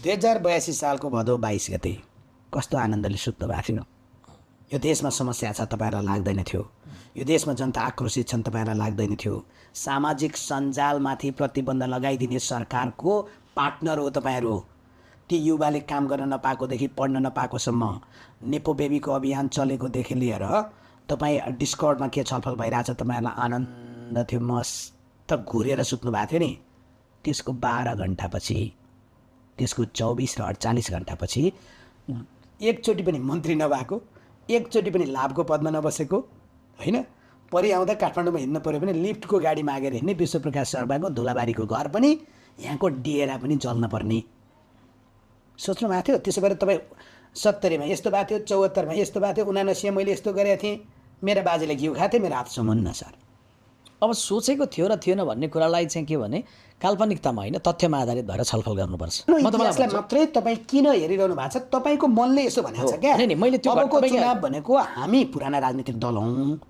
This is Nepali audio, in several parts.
2082 सालको भदौ 22 गते कस्तो आनन्दले सुत्नु भएको थियो। यो देशमा समस्या छ तपाईँहरूलाई लाग्दैन थियो। यो देशमा जनता आक्रोशित छन् तपाईँहरूलाई लाग्दैन थियो। सामाजिक सञ्जालमाथि प्रतिबन्ध लगाइदिने सरकारको पार्टनर हो तपाईँहरू। ती युवाले काम गर्न नपाएकोदेखि पढ्न नपाएकोसम्म नेपो बेबीको अभियान चलेकोदेखि लिएर तपाईँ डिस्कर्डमा के छलफल भइरहेछ तपाईँहरूलाई आनन्द थियो, मस्त घुरेर सुत्नु भएको थियो नि। त्यसको 12 घन्टापछि, त्यसको 24 र 48 घन्टापछि एकचोटि पनि मन्त्री नभएको, एकचोटि पनि लाभको पदमा नबसेको होइन, परि आउँदा काठमाडौँमा हिँड्नु पऱ्यो भने लिफ्टको गाडी मागेर हिँड्ने विश्वप्रकाश शर्माको धुलाबारीको घर पनि यहाँको डेरा पनि जल्न पर्ने सोच्नु भएको थियो। त्यसो भएर तपाईँ 70 मा यस्तो भएको थियो, 74 मा यस्तो भएको थियो, 79 मैले यस्तो गरेको थिएँ, मेरा बाजेले घिउ खाएको थिएँ, मेरो हात सम्मुन्न सर। अब सोचेको थियो र थिएन भन्ने कुरालाई चाहिँ के भने काल्पनिकतामा होइन तथ्यमा आधारित भएर छलफल गर्नुपर्छ। इतिहासलाई मात्रै तपाईँ किन हेरिरहनु भएको छ? तपाईँको मनले यसो भनेको छ क्या? मैले त्यो अबको चुनाव भनेको हामी पुराना राजनीतिक दल हौँ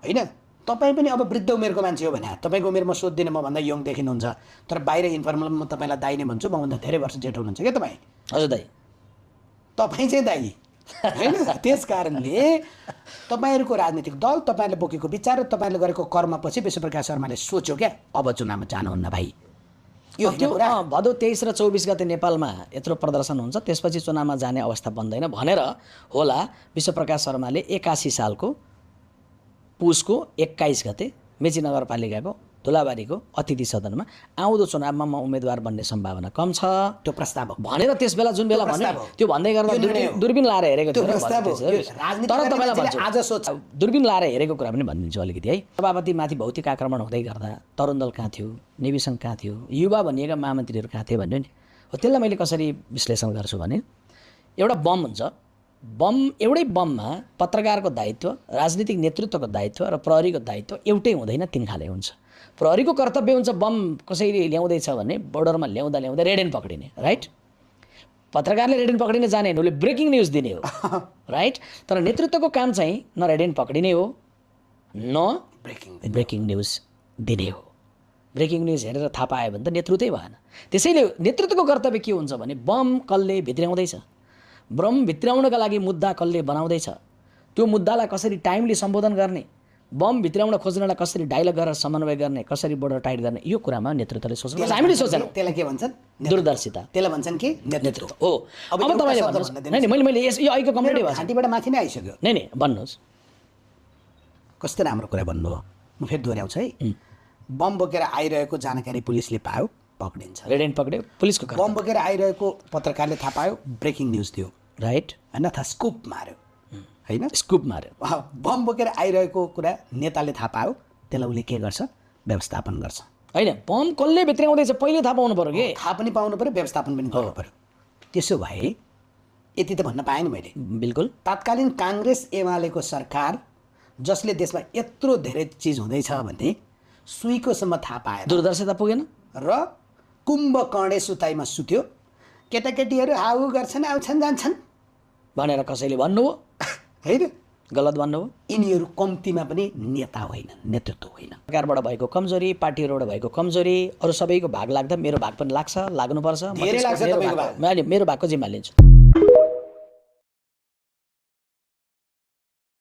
होइन। तपाईँ पनि अब वृद्ध उमेरको मान्छे हो भने तपाईँको उमेर म सोध्दिनँ, मभन्दा यङ देखिनुहुन्छ, तर बाहिर इन्फर्मल म तपाईँलाई दाइ नै भन्छु, मभन्दा धेरै वर्ष जेठो हुनुहुन्छ क्या तपाईँ। हजुर दाइ, तपाईँ चाहिँ दाइ होइन। त्यस कारणले तपाईँहरूको राजनीतिक दल, तपाईँले बोकेको विचार र तपाईँले गरेको कर्मपछि विश्वप्रकाश शर्माले सोच्यो क्या अब चुनावमा जानुहुन्न भाइ। यो भदौ 23 र 24 गते नेपालमा यत्रो प्रदर्शन हुन्छ, त्यसपछि चुनावमा जाने अवस्था बन्दैन भनेर होला विश्वप्रकाश शर्माले 81 सालको पुसको 21 गते मेची नगरपालिकाको धुलाबारीको अतिथि सदनमा आउँदो चुनावमा म उम्मेदवार बन्ने सम्भावना कम छ त्यो प्रस्ताव भनेर त्यस बेला जुन बेला भन्यो त्यो भन्दै गर्दा दूरबीन लाएर हेरेको थियो। तर तपाईँलाई आज सोच दूरबीन लाएर हेरेको कुरा पनि भनिदिन्छु अलिकति है। सभापतिमाथि भौतिक आक्रमण हुँदै गर्दा तरुण दल कहाँ थियो, नेभी सङ्घ कहाँ थियो, युवा भनिएका महामन्त्रीहरू कहाँ थियो भन्यो नि। हो त्यसलाई मैले कसरी विश्लेषण गर्छु भने एउटा बम हुन्छ, बम एउटै बममा पत्रकारको दायित्व, राजनीतिक नेतृत्वको दायित्व र प्रहरीको दायित्व एउटै हुँदैन, तीन खाले हुन्छ। प्रहरीको कर्तव्य हुन्छ बम कसैले ल्याउँदैछ भने बोर्डरमा ल्याउँदा रेड एन्ड पक्रिने, राइट। पत्रकारले रेड एन्ड पक्रिने जाने उसले ब्रेकिङ न्युज दिने हो, राइट। तर नेतृत्वको काम चाहिँ न रेड एन्ड पक्रिने हो न ब्रेकिङ न्युज दिने हो। ब्रेकिङ न्युज हेरेर थाहा पायो भने त नेतृत्वै भएन। त्यसैले नेतृत्वको कर्तव्य के हुन्छ भने बम कसले भित्र्याउँदैछ, बम भित्र्याउनका लागि मुद्दा कसले बनाउँदैछ, त्यो मुद्दालाई कसरी टाइमली सम्बोधन गर्ने, बम भित्र्याउन खोज्नलाई कसरी डायलग गरेर समन्वय गर्ने, कसरी बोर्डर टाइट गर्ने, यो कुरामा नेतृत्वले सोच्नु। हामीले सोचेनौँ। त्यसलाई के भन्छन्? दूरदर्शिता। त्यसलाई भन्छन् कि नेतृत्व हो। अब तपाईँले भन्नुहोस्। नै मैले यो अहिलेको कम्प्लिट भयो, घाँटीबाट माथि नै आइसक्यो। नै भन्नुहोस्। कस्तो राम्रो कुरा भन्नुभयो। म फेरि दोहोऱ्याउँछु है। बम बोकेर आइरहेको जानकारी पुलिसले पायो, पक्रिन्छ, रेड एन्ड पक्रियो, पुलिसको बम बोकेर आइरहेको पत्रकारले थाहा पायो, ब्रेकिङ न्युज दियो, राइट, अन्यथा स्कुप मार्यो होइन, स्कुप मार्यो। बम बोकेर आइरहेको कुरा नेताले थाहा पायो, त्यसलाई उसले के गर्छ? व्यवस्थापन गर्छ होइन। बम कसले भित्र्याउँदैछ पहिले थाहा पाउनु पऱ्यो कि, थाहा पनि पाउनु पऱ्यो, व्यवस्थापन पनि गर्नु पऱ्यो। त्यसो भए यति त भन्न पाएन मैले। बिल्कुल। तत्कालीन काङ्ग्रेस एमालेको सरकार जसले देशमा यत्रो धेरै चिज हुँदैछ भन्ने सुईकोसम्म थाहा पाएन, दूरदर्शिता पुगेन र कुम्भकर्णे सुताइमा सुत्यो। केटाकेटीहरू हाउ गर्छन्, आउँछन् जान्छन् भनेर कसैले भन्नुभयो होइन, गलत भन्नुभयो। यिनीहरू कम्तीमा पनि नेता होइन, नेतृत्व होइन। सरकारबाट भएको कमजोरी, पार्टीहरूबाट भएको कमजोरी, अरू सबैको भाग लाग्दा मेरो भाग पनि लाग्छ, लाग्नुपर्छ। धेरै लाग्छ, मेरो भागको जिम्मा लिन्छु।